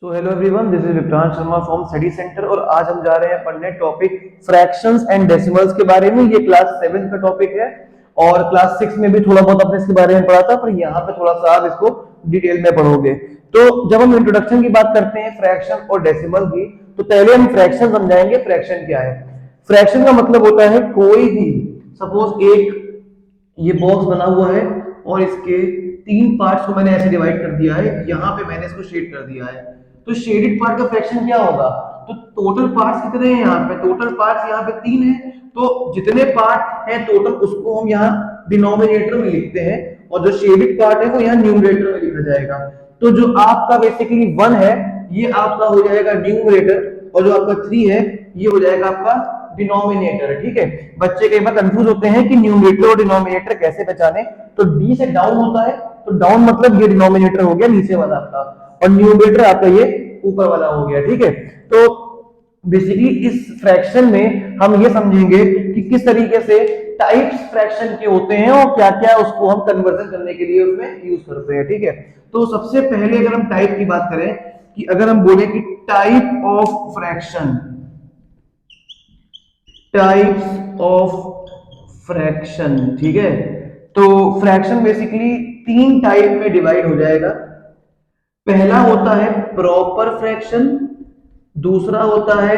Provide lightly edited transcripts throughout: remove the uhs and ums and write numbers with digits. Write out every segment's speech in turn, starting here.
So hello everyone, this is Vikrant Sharma from study centre और आज हम जा रहे हैं पढ़ने टॉपिक फ्रैक्शंस एंड डेसिमल्स के बारे में। ये क्लास 7 का टॉपिक है और क्लास 6 में भी थोड़ा बहुत अपने इसके बारे में पढ़ा था, पर यहाँ पे थोड़ा सा आप इसको डिटेल में पढ़ोगे। तो जब हम इंट्रोडक्शन की बात करते हैं फ्रैक्शन और डेसिमल की, तो पहले हम फ्रैक्शन समझाएंगे। फ्रैक्शन क्या है? फ्रैक्शन का मतलब होता है कोई भी, सपोज एक ये बॉक्स बना हुआ है और इसके तीन पार्ट्स को मैंने ऐसे डिवाइड कर दिया है, यहाँ पे मैंने इसको शेड कर दिया है। तो शेडेड पार्ट का फ्रैक्शन क्या होगा? तो टोटल पार्ट्स कितने हैं यहाँ पे? टोटल पार्ट्स यहाँ पे 3 है, तो जितने पार्ट है टोटल उसको हम यहाँ डिनोमिनेटर में लिखते हैं और जो शेडेड पार्ट है वो यहाँ न्यूमरेटर में लिखा जाएगा। तो जो आपका बेसिकली 1 है ये आपका हो जाएगा न्यूमरेटर और जो आपका 3 है ये हो जाएगा आपका डिनोमिनेटर। ठीक है, बच्चे कई बार कंफ्यूज होते हैं कि न्यूमरेटर और डिनोमिनेटर कैसे पहचाने। तो डी से डाउन होता है, तो डाउन मतलब ये डिनोमिनेटर हो गया नीचे वाला आपका, और न्यूमरेटर आपका ये ऊपर वाला हो गया। ठीक है, तो बेसिकली इस फ्रैक्शन में हम ये समझेंगे कि किस तरीके से टाइप्स फ्रैक्शन के होते हैं और क्या क्या उसको हम कन्वर्जन करने के लिए उसमें यूज करते हैं। ठीक है, तो सबसे पहले अगर हम टाइप की बात करें कि अगर हम बोले कि type of fraction, types of fraction, ठीक है, तो फ्रैक्शन बेसिकली 3 टाइप में डिवाइड हो जाएगा। पहला होता है प्रॉपर फ्रैक्शन, दूसरा होता है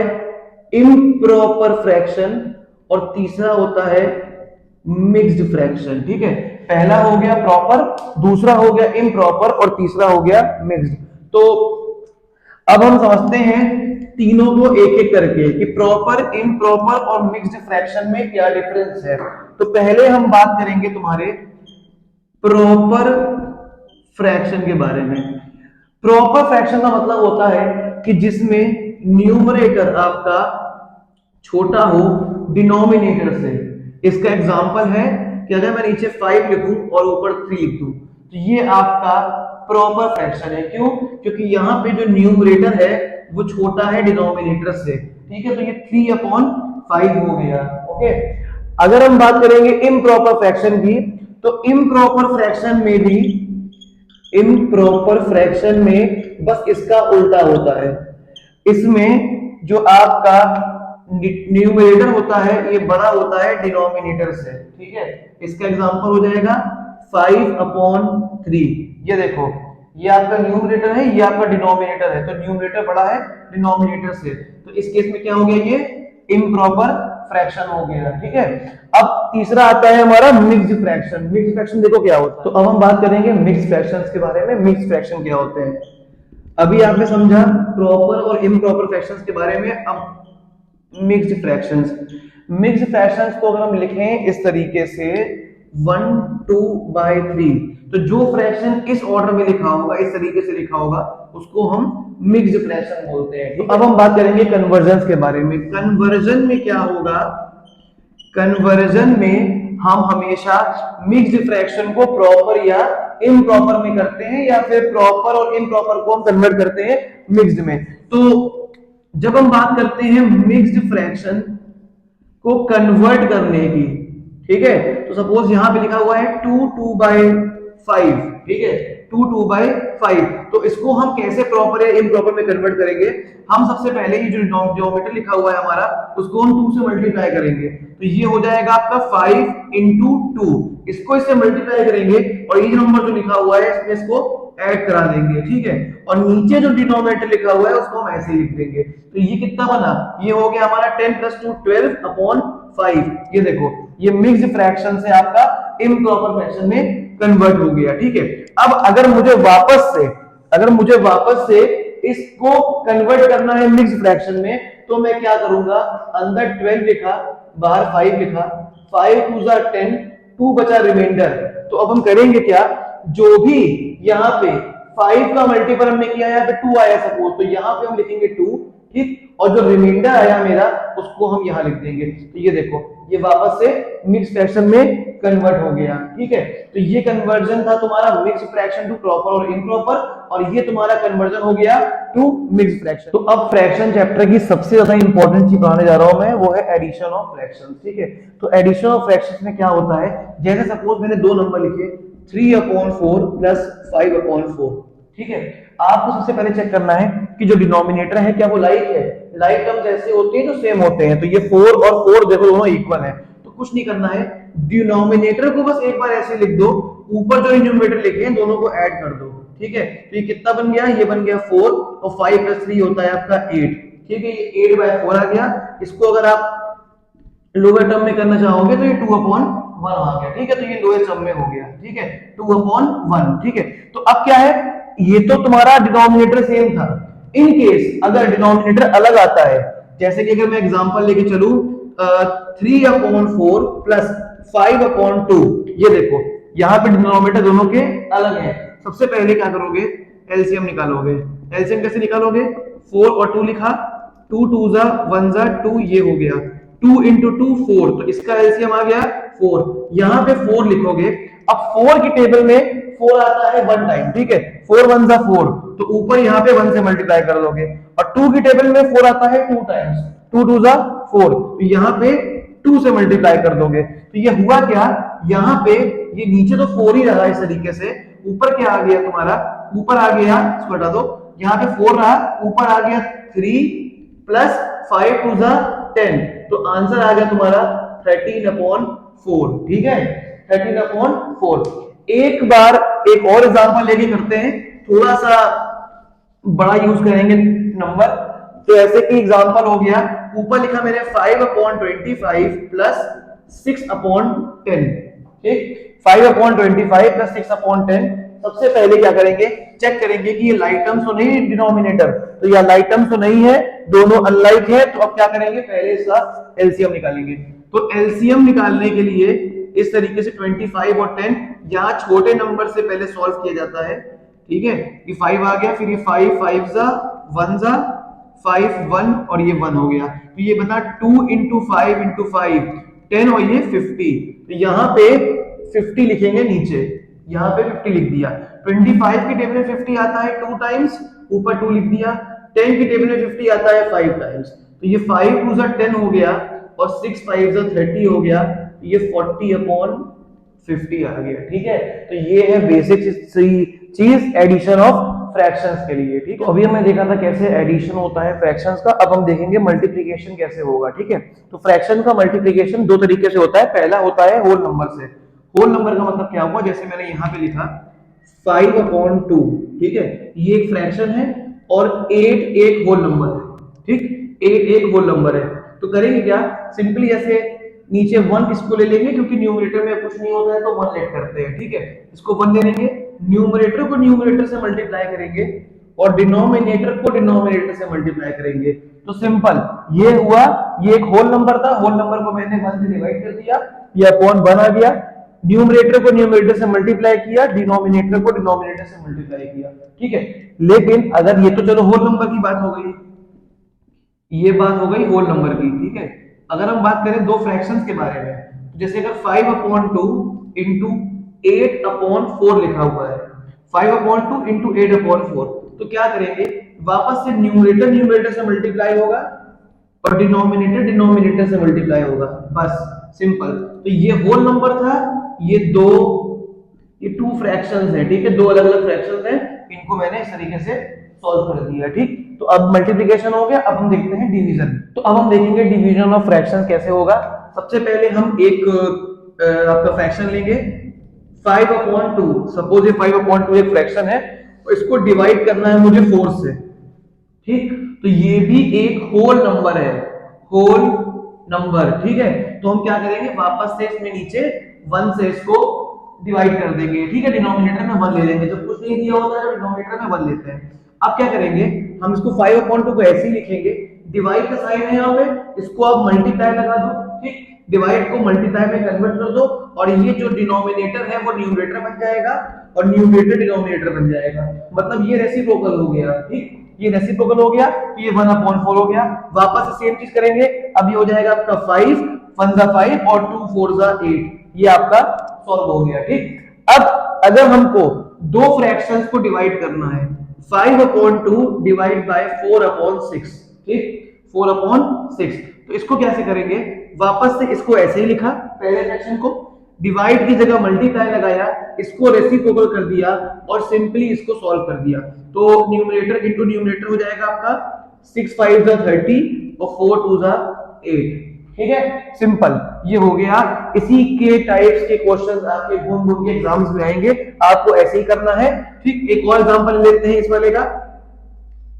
इम्प्रॉपर फ्रैक्शन और तीसरा होता है मिक्स्ड फ्रैक्शन। ठीक है, पहला हो गया प्रॉपर, दूसरा हो गया इम्प्रॉपर और तीसरा हो गया मिक्स्ड। तो अब हम समझते हैं तीनों को एक एक करके कि प्रॉपर, इम्प्रॉपर और मिक्स्ड फ्रैक्शन में क्या डिफरेंस है। तो पहले हम बात करेंगे तुम्हारे प्रॉपर फ्रैक्शन के बारे में। प्रॉपर फ्रैक्शन का मतलब होता है कि जिसमें न्यूमरेटर आपका छोटा हो डिनोमिनेटर से। इसका एग्जांपल है कि अगर मैं नीचे 5 लिखूं और ऊपर 3 लिख दूं, तो ये आपका प्रॉपर फ्रैक्शन है। क्यों? क्योंकि यहाँ पे जो न्यूमरेटर है वो छोटा है डिनोमिनेटर से। ठीक है, तो ये 3/5 हो गया। ओके, अगर हम बात करेंगे इम्प्रॉपर फ्रैक्शन की, तो इम्प्रॉपर फ्रैक्शन में भी, इम्प्रॉपर फ्रैक्शन में बस इसका उल्टा होता है। इसमें जो आपका न्यूमरेटर होता है ये बड़ा होता है डिनोमिनेटर से। ठीक है, इसका एग्जांपल हो जाएगा 5/3। ये देखो, ये आपका न्यूमरेटर है, ये आपका डिनोमिनेटर है, तो न्यूमरेटर बड़ा है डिनोमिनेटर से, तो इस केस में क्या हो गया? ये इम्प्रॉपर फ्रैक्शन हो गया। ठीक है, अब तीसरा आता है हमारा मिक्स्ड फ्रैक्शन। मिक्स्ड फ्रैक्शन देखो क्या होता है। तो अब हम बात करेंगे मिक्स्ड फ्रैक्शंस के बारे में। मिक्स्ड फ्रैक्शन क्या होते हैं? अभी आपने समझा प्रॉपर और इम्प्रॉपर फ्रैक्शंस के बारे में। अब मिक्स्ड फ्रैक्शंस, मिक्स्ड फ्रैक्शंस को अगर हम लिखें इस तरीके से 1 2/3, तो जो फ्रैक्शन इस ऑर्डर में लिखा होगा, इस तरीके से लिखा होगा, उसको हम मिक्स्ड फ्रैक्शन बोलते हैं। तो अब हम बात करेंगे कन्वर्जन के बारे में। कन्वर्जन में क्या होगा? कन्वर्जन में हम हमेशा मिक्स्ड फ्रैक्शन को प्रॉपर या इम्प्रॉपर में करते हैं, या फिर प्रॉपर और इम्प्रॉपर को हम कन्वर्ट करते हैं मिक्स्ड में। तो जब हम बात करते हैं मिक्स्ड फ्रैक्शन को कन्वर्ट करने की, ठीक है, तो सपोज यहां पे लिखा हुआ है 2/5, ठीक है, 2/5, तो इसको हम कैसे प्रॉपर या इम्प्रॉपर में कन्वर्ट करेंगे? हम सबसे पहले ही जो डिनोमिनेटर लिखा हुआ है हमारा, उसको हम 2 से मल्टीप्लाई करेंगे, तो ये हो जाएगा आपका 5 × 2। इसको इससे मल्टीप्लाई करेंगे और ये नंबर जो लिखा हुआ है इसमें इसको ऐड करा देंगे। ठीक है, और नीचे जो डिनोमिनेटर लिखा हुआ है उसको हम ऐसे ही लिख देंगे। तो ये कितना बना? ये हो गया हमारा 10 + 2 12/5। ये देखो, ये मिक्स्ड फ्रैक्शन से आपका इम्प्रॉपर फ्रैक्शन में कन्वर्ट हो गया। ठीक है, अब अगर मुझे वापस से इसको कन्वर्ट करना है मिक्स्ड फ्रैक्शन में, तो मैं क्या करूंगा? अंदर 12 लिखा, बाहर 5 लिखा, 5 2 10, 2 बचा रिमाइंडर। तो अब हम करेंगे क्या? जो भी यहाँ पे 5 का मल्टीपल हमने किया है, यहाँ पे 2 आया सपोज, तो यहाँ पे हम लिखेंगे 2, ठीक, और जो रिमाइंडर आया मेरा उसको हम यहाँ लिख देंगे। तो ये देखो, ये वापस से मिक्स फ्रैक्शन में कन्वर्ट हो गया। ठीक है, तो ये कन्वर्जन था तुम्हारा मिक्स फ्रैक्शन टू प्रॉपर और इम्प्रॉपर, और ये तुम्हारा कन्वर्जन हो गया टू मिक्स फ्रैक्शन। तो अब फ्रैक्शन चैप्टर की सबसे ज्यादा इंपॉर्टेंट चीज पढ़ाने जा रहा हूं मैं, वो है एडिशन ऑफ फ्रैक्शंस। ठीक है, तो एडिशन ऑफ फ्रैक्शंस में क्या होता है? जैसे सपोज मैंने 2 नंबर लिखे, 3/4 + 5/4, ठीक है, आपको सबसे पहले चेक करना है कि जो डिनोमिनेटर है क्या वो लाइक है, लाइक टर्म्स ऐसे होते हैं जो सेम होते हैं, तो ये 4 और 4 देखो दोनों इक्वल है, तो कुछ नहीं करना है, डिनोमिनेटर को बस एक बार ऐसे लिख दो, ऊपर जो न्यूमरेटर लिखे हैं दोनों को ऐड कर दो, ठीक है। तो ये कितना बन गया, ये बन गया 4 और 5 + 3 होता है आपका 8, ठीक है, ये 8/4 आ गया। इसको अगर आप लोअर टर्म में करना चाहोगे तो ये 2/1 आ गया, ठीक है, तो ये लोअर टर्म में हो गया, ठीक है, 2/1, ठीक है। तो अब क्या है, ये तो तुम्हारा डिनोमिनेटर सेम था, इन केस अगर डिनोमिनेटर अलग आता है, जैसे कि अगर मैं एग्जांपल लेके चलूं 3/4 प्लस 5/2, ये देखो यहाँ पे डिनोमिनेटर दोनों के अलग हैं। सबसे पहले क्या करोगे, एलसीएम निकालोगे। एलसीएम कैसे निकालोगे, 4 और 2 लिखा, 2 2 ज़ा 1 ज़ा 2, ये हो गया 2 × 2 4, तो इसका एलसीएम आ गया 4, यहाँ पे 4 लिखोगे। अब 4 की टेबल में 4 आता है 1 टाइम, ठीक है, 4 1 ज़ा 4, तो ऊपर यहाँ पे 1 से मल्टीप्लाई कर दोगे, और 2 की टेबल में 4 आता है 2 टाइम्स, 2 2 ज़ा 4, तो यहाँ पे 2 से मल्टीप्लाई कर दोगे। तो ये हुआ क्या, यहाँ पे ये नीचे तो 4 ही रहा इस तरीके से, ऊपर क्या आ गया तुम्हारा, ऊपर आ गया, इसको हटा दो, यहाँ पे 4 रहा, ऊपर आ गया 3 प्लस 5 2 ज़ा 10, तो आंसर आ गया तुम्हारा 13/4, ठीक है, 13/4। एक बार एक और एग्जांपल लेके करते हैं, थोड़ा सा बड़ा यूज करेंगे नंबर, तो ऐसे की एग्जांपल हो गया, ऊपर लिखा मैंने 5/25 प्लस 6/10, ठीक, 5/25 प्लस 6/10। सबसे पहले क्या करेंगे, चेक करेंगे कि ये लाइक टर्म्स तो नहीं डिनोमिनेटर, तो यह लाइक टर्म्स तो नहीं है, दोनों अनलाइक है, तो अब क्या करेंगे, पहले इसका एलसीएम निकालेंगे। तो एलसीएम निकालने के लिए इस तरीके से 25 और 10 यहाँ छोटे नंबर से पहले सॉल्व किया जाता है, ठीक है, ये 5 आ गया, फिर ये 5 5 ज़ा 1 ज़ा 5 1 और ये 1 हो गया, तो ये बता 2 × 5 × 5 10 और ये 50, तो यहाँ पे 50 लिखेंगे नीचे, यहाँ पे 50 लिख दिया। 25 की टेबल में 50 आता है 2 टाइम्स, ऊपर 2 लिख दिया। 10 की टेबल में 50 आता है 5 टाइम्स, तो ये 5 2 ज़ा 10 हो गया और 6 5 ज़ा 30 हो गया, तो ये 40/50 आ गया, ठीक है। तो ये है बेसिक चीज एडिशन ऑफ फ्रैक्शंस के लिए, ठीक है। तो अभी हमने देखा था कैसे एडिशन होता है फ्रैक्शंस का, अब हम देखेंगे मल्टीप्लिकेशन कैसे होगा, ठीक है। तो फ्रैक्शन का मल्टीप्लिकेशन दो तरीके से होता है, पहला होता है होल नंबर से। होल नंबर का मतलब क्या हुआ, जैसे मैंने यहाँ पे लिखा 5/2, ठीक है, ये एक फ्रैक्शन है और 8 एक होल नंबर है, ठीक, 8 एक होल नंबर है। तो करेंगे क्या, सिंपली ऐसे नीचे 1 इसको ले लेंगे, क्योंकि न्यूमरेटर में कुछ नहीं होता है तो 1 लेट करते हैं, ठीक है, इसको 1 ले लेंगे, न्यूमरेटर को न्यूमरेटर से मल्टीप्लाई करेंगे और डिनोमिनेटर को डिनोमिनेटर से मल्टीप्लाई करेंगे। तो सिंपल ये हुआ, ये एक होल नंबर था, होल नंबर को मैंने 1 से डिवाइड कर दिया, ये अपॉन 1 आ गया, न्यूमरेटर को न्यूमरेटर से मल्टीप्लाई किया, डिनोमिनेटर को डिनोमिनेटर से मल्टीप्लाई किया, ठीक है। लेकिन अगर ये तो चलो होल नंबर की बात हो गई, ये बात हो गई होल नंबर की, ठीक है। अगर हम बात करें दो फ्रैक्शंस के बारे में, तो जैसे अगर 5/2 इंटू 8/4 लिखा हुआ है, 5/2 इंटू 8/4, तो क्या करेंगे, वापस से न्यूमरेटर न्यूमरेटर से मल्टीप्लाई होगा और डिनोमिनेटर डिनोमिनेटर से मल्टीप्लाई होगा, बस सिंपल। तो ये होल नंबर था, ये टू फ्रैक्शंस हैं, ठीक है, दो अलग अलग फ्रैक्शंस हैं, इनको मैंने इस तरीके से सॉल्व कर दिया, ठीक। तो अब मल्टीप्लिकेशन हो गया, अब हम देखते हैं डिवीजन। तो अब हम देखेंगे डिवीजन ऑफ फ्रैक्शंस कैसे होगा। सबसे पहले हम एक आपका फ्रैक्शन लेंगे 5/2, सपोज ये 5/2 एक फ्रैक्शन है और इसको डिवाइड करना है मुझे 4 से, ठीक, तो ये भी एक होल नंबर है, होल नंबर, ठीक है। तो हम क्या करेंगे, वापस से इसमें नीचे 1 से इसको डिवाइड कर देंगे, ठीक है, डिनोमिनेटर में 1 ले लेंगे, जब कुछ नहीं दिया होता है तो डिनोमिनेटर में 1 लेते हैं। अब क्या करेंगे, हम इसको 5/2 को ऐसे ही लिखेंगे, डिवाइड का साइन है यहाँ पे, इसको आप मल्टीप्लाई लगा दो, ठीक, डिवाइड को मल्टीप्लाई में कन्वर्ट कर दो और ये जो डिनोमिनेटर है वो न्यूमरेटर बन जाएगा और न्यूमरेटर डिनोमिनेटर बन जाएगा, मतलब ये रेसिप्रोकल हो गया, ठीक, ये रेसिप्रोकल हो गया, तो ये 1/4 हो गया। वापस से सेम चीज करेंगे, अब ये हो जाएगा आपका 5 1 ज़ा 5 और 2 4 ज़ा 8, ये आपका सॉल्व हो गया, ठीक। अब अगर हमको दो फ्रैक्शंस को डिवाइड करना है, 5/2 डिवाइड बाय 4/6, ठीक, 4/6, तो इसको कैसे करेंगे, वापस से इसको ऐसे ही लिखा, पहले फ्रैक्शन को डिवाइड की जगह मल्टीप्लाई लगाया, इसको रेसिप्रोकल कर दिया और सिंपली इसको सॉल्व कर दिया। तो न्यूमरेटर इंटू न्यूमरेटर हो जाएगा आपका 6 5 जा 30 और 4 2 जा 8। ठीक है, सिंपल, ये हो गया। इसी के टाइप्स के क्वेश्चंस आपके घूम घूम के एग्जाम्स में आएंगे, आपको ऐसे ही करना है। ठीक, एक और एग्जांपल लेते हैं इस वाले का,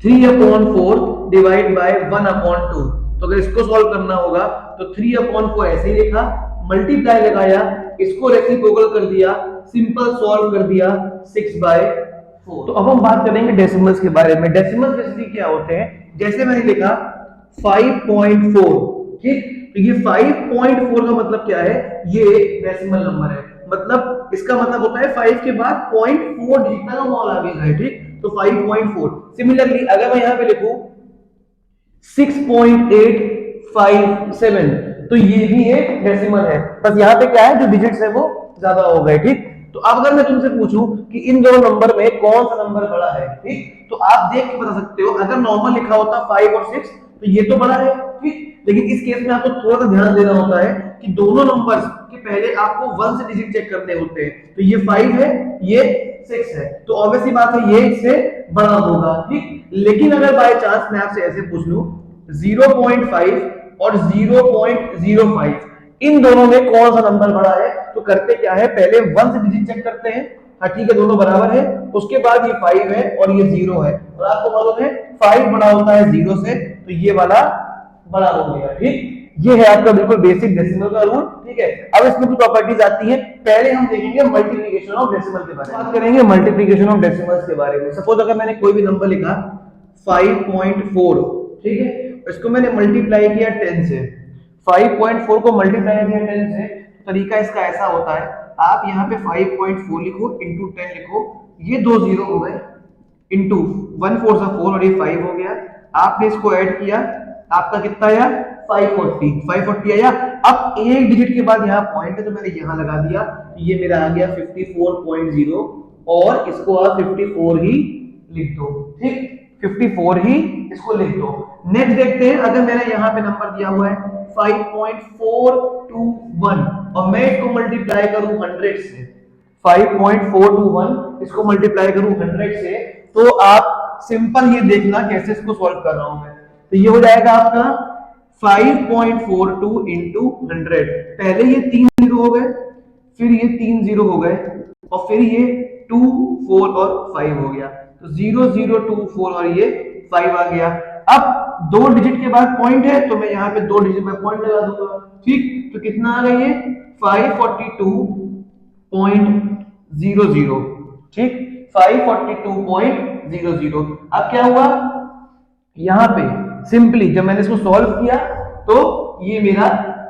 3/4 डिवाइड बाय 1/2। तो अगर इसको सॉल्व करना होगा तो 3/4 ऐसे ही लिखा, मल्टीप्लाई लगाया, इसको रेसिप्रोकल कर दिया, सिंपल सॉल्व कर दिया 6/4। तो अब हम बात करेंगे डेसिमल्स के बारे में। डेसिमल्स बेसिकली क्या होते हैं, जैसे मैंने लिखा 5.4, ठीक, तो ये 5.4 का मतलब क्या है, ये डेसिमल नंबर है, मतलब इसका मतलब होता है 5 के बाद 0.4 डिजिट का मॉल आ गया है। ठीक, तो 5.4। सिमिलरली अगर मैं यहां पे लिखूं 6.857, तो ये भी एक डेसिमल है, बस यहाँ पे क्या है, जो डिजिट्स है वो ज्यादा हो गए। ठीक, तो अब अगर मैं तुमसे पूछूं कि इन दोनों नंबर में कौन सा नंबर बड़ा है, ठीक, तो आप देख के बता सकते हो। अगर नॉर्मल लिखा होता 5 और 6 तो ये तो बड़ा है, ठीक, लेकिन इस केस में आपको थोड़ा सा ध्यान देना होता है कि दोनों नंबर्स के पहले आपको 1 से डिजिट चेक करने होते हैं। तो ये 5 है, ये 6 है, तो ऑब्वियसली बात है ये इससे बड़ा होगा। ठीक, लेकिन अगर बाय चांस मैं आपसे ऐसे पूछ लूं 0.5 और 0.05, इन दोनों में कौन सा नंबर बड़ा है, तो करते क्या है, पहले 1 से डिजिट चेक करते हैं। हाँ ठीक है, दोनों बराबर है, उसके बाद ये 5 है और ये 0 है, और आपको मालूम है 5 बड़ा होता है 0 से, तो ये वाला बड़ा हो गया। ठीक, ये है आपका बिल्कुल बेसिक डेसिमल का रूल। ठीक है, अब इसमें कुछ प्रॉपर्टीज आती हैं, पहले हम देखेंगे मल्टीप्लिकेशन ऑफ डेसिमल के बारे में, बात करेंगे मल्टीप्लिकेशन ऑफ डेसिमल्स के बारे में। सपोज अगर मैंने कोई भी नंबर लिखा 5.4, ठीक है, इसको मैंने मल्टीप्लाई किया 10 से, 5.4 को मल्टीप्लाई किया 10 से, तो तरीका इसका ऐसा होता है, आप यहाँ पे 5.4 लिखो इंटू 10 लिखो, ये दो जीरो हो गए, इंटू 1 4 जा 4 और ये 5 हो गया, आपने इसको ऐड किया, आपका कितना आया 540 आया। अब एक डिजिट के बाद यहाँ पॉइंट है तो मैंने यहाँ लगा दिया, ये मेरा आ गया 54.0, और इसको आप 54 ही लिख दो। ठीक, 54 ही इसको लिख दो। नेक्स्ट देखते हैं, अगर मैंने यहाँ पे नंबर दिया हुआ है 5.421 और मैं इसको मल्टीप्लाई करूं 100 से, 5.421 इसको मल्टीप्लाई करूं 100 से, तो आप सिंपल ये देखना कैसे इसको सॉल्व कर रहा हूं मैं। तो ये हो जाएगा आपका 5.42 इंटू 100, पहले ये 3 जीरो हो गए, फिर ये 3 जीरो हो गए, और फिर ये 2 4 और 5 हो गया, तो 0 0 2 4 और ये 5 आ गया। अब दो डिजिट के बाद पॉइंट है तो मैं यहाँ पे दो डिजिट में पॉइंट लगा दूंगा। ठीक, तो कितना आ गया ये 542.00। ठीक, 542.00। अब क्या हुआ, यहां पे सिंपली जब मैंने इसको सॉल्व किया तो ये मेरा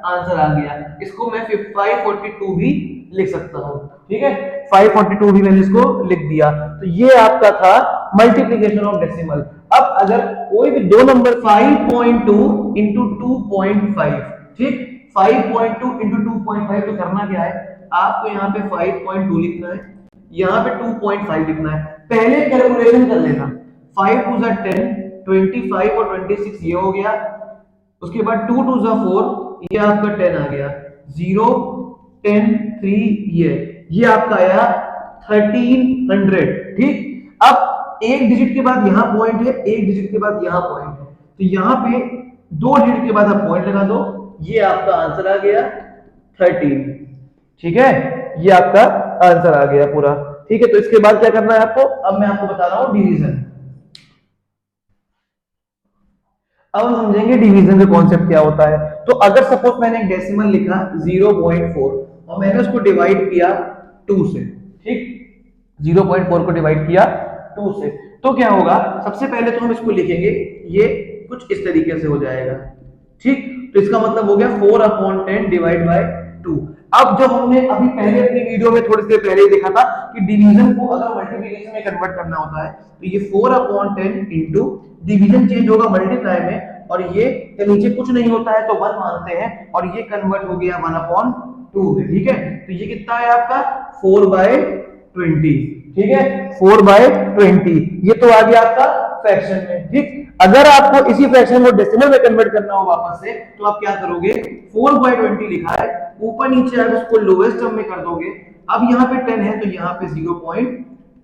आंसर आ गया, इसको मैं 542 भी लिख सकता हूं। ठीक है, 542 भी मैंने इसको लिख दिया। तो ये आपका था मल्टीप्लिकेशन ऑफ डेसिमल। अब अगर कोई भी दो नंबर 5.2 इंटू 2.5, ठीक, 5.2 इंटू 2.5, तो करना क्या है, आपको यहाँ पे 5.2 लिखना है, यहाँ पे 2.5 लिखना है, पहले कैलकुलेशन कर लेना, 5 2 जा 10, 25 और 26 ये हो गया, उसके बाद 2 2 जा 4, ये आपका 10 आ गया, 0 10 3 ये आपका आया 1300। ठीक, अब एक डिजिट के बाद यहां पॉइंट है, एक डिजिट के बाद यहां पॉइंट है, तो यहां पे दो डिजिट के बाद आप पॉइंट लगा दो, ये आपका आंसर आ गया 13। ठीक है, ये आपका आंसर आ गया पूरा। ठीक है, तो इसके बाद क्या करना है आपको, अब मैं आपको बता रहा हूं डिवीजन। अब हम समझेंगे डिवीजन का कॉन्सेप्ट क्या होता है। तो अगर सपोज मैंने एक डेसिमल लिखा 0.4 और मैंने उसको डिवाइड किया 2 से, ठीक, 0.4 को डिवाइड किया 2 से, तो क्या होगा, सबसे पहले तो हम इसको लिखेंगे, ये कुछ इस तरीके से हो जाएगा। ठीक, तो इसका मतलब हो गया 4/10 डिवाइड बाय 2। अब जब हमने अभी पहले अपनी वीडियो में थोड़ी देर पहले ही देखा था कि डिवीजन को अगर मल्टीप्लिकेशन में कन्वर्ट करना होता है तो ये 4/10 इंटू डिवीजन चेंज होगा मल्टीप्लाई में, और ये नीचे कुछ नहीं होता है तो 1 मानते हैं, और ये कन्वर्ट हो गया 1/2 है। ठीक है, तो ये कितना है आपका 4/20। ठीक है, 4/20, ये तो आ गया आपका फ्रैक्शन में। ठीक, अगर आपको इसी फ्रैक्शन को डेसिमल में कन्वर्ट करना हो वापस से, तो आप क्या करोगे, 4/20 लिखा है, ऊपर नीचे आप इसको लोएस्ट टर्म में कर दोगे। अब यहाँ पे 10 है तो यहाँ पे 0.5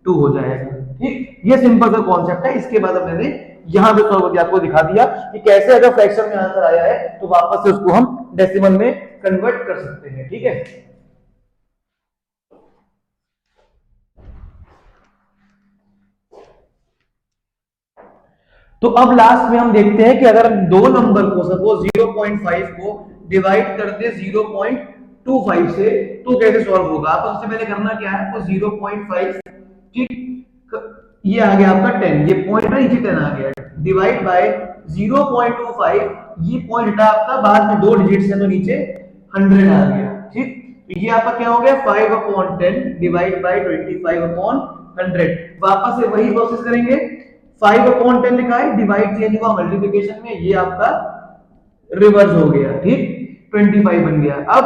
2 हो जाएगा। ठीक, ये सिंपल सा कॉन्सेप्ट है। इसके बाद मैंने यहां पे सॉल्व करके आपको दिखा दिया कि कैसे अगर फ्रैक्शन में आंसर आया है तो वापस से उसको हम डेसिमल में कन्वर्ट कर सकते हैं। ठीक है, तो अब लास्ट में हम देखते हैं कि अगर हम दो नंबर को सपोज 0.5 को डिवाइड कर दे 0.25 से तो कैसे सॉल्व होगा। आपको सबसे पहले करना क्या है, आपको 0.5, ठीक, ये आ गया आपका 10, ये पॉइंट है, नीचे 10 आ गया, डिवाइड बाय 0.25, ये पॉइंट हटा आपका बाद में दो डिजिट से तो नीचे 100 आ गया। ठीक, तो ये आपका क्या हो गया 5/10 डिवाइड बाय 25/100। वापस से वही प्रोसेस करेंगे, 5/10 लिखा है, डिवाइड चेंज हुआ मल्टीप्लिकेशन में, ये आपका रिवर्स हो गया। ठीक, 25 बन गया। अब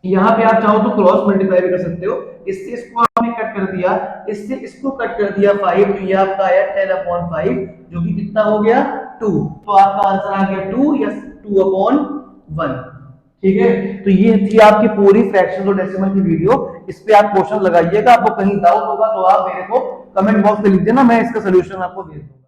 यहां पे आप चाहो तो क्रॉस मल्टीप्लाई भी कर सकते हो, इससे इसको आपने कट कर दिया, इससे इसको कट कर दिया 5, तो ये आपका आया 10/5 जो कि कितना हो गया 2, तो आपका आंसर आ गया 2 या 2/1। ठीक है, तो ये थी आपकी पूरी फ्रैक्शन और डेसिमल की वीडियो। इस पे आप क्वेश्चन लगाइएगा, आपको कहीं डाउट होगा तो आप मेरे को कमेंट बॉक्स में लिख देना, मैं इसका सोल्यूशन आपको भेज दूंगा।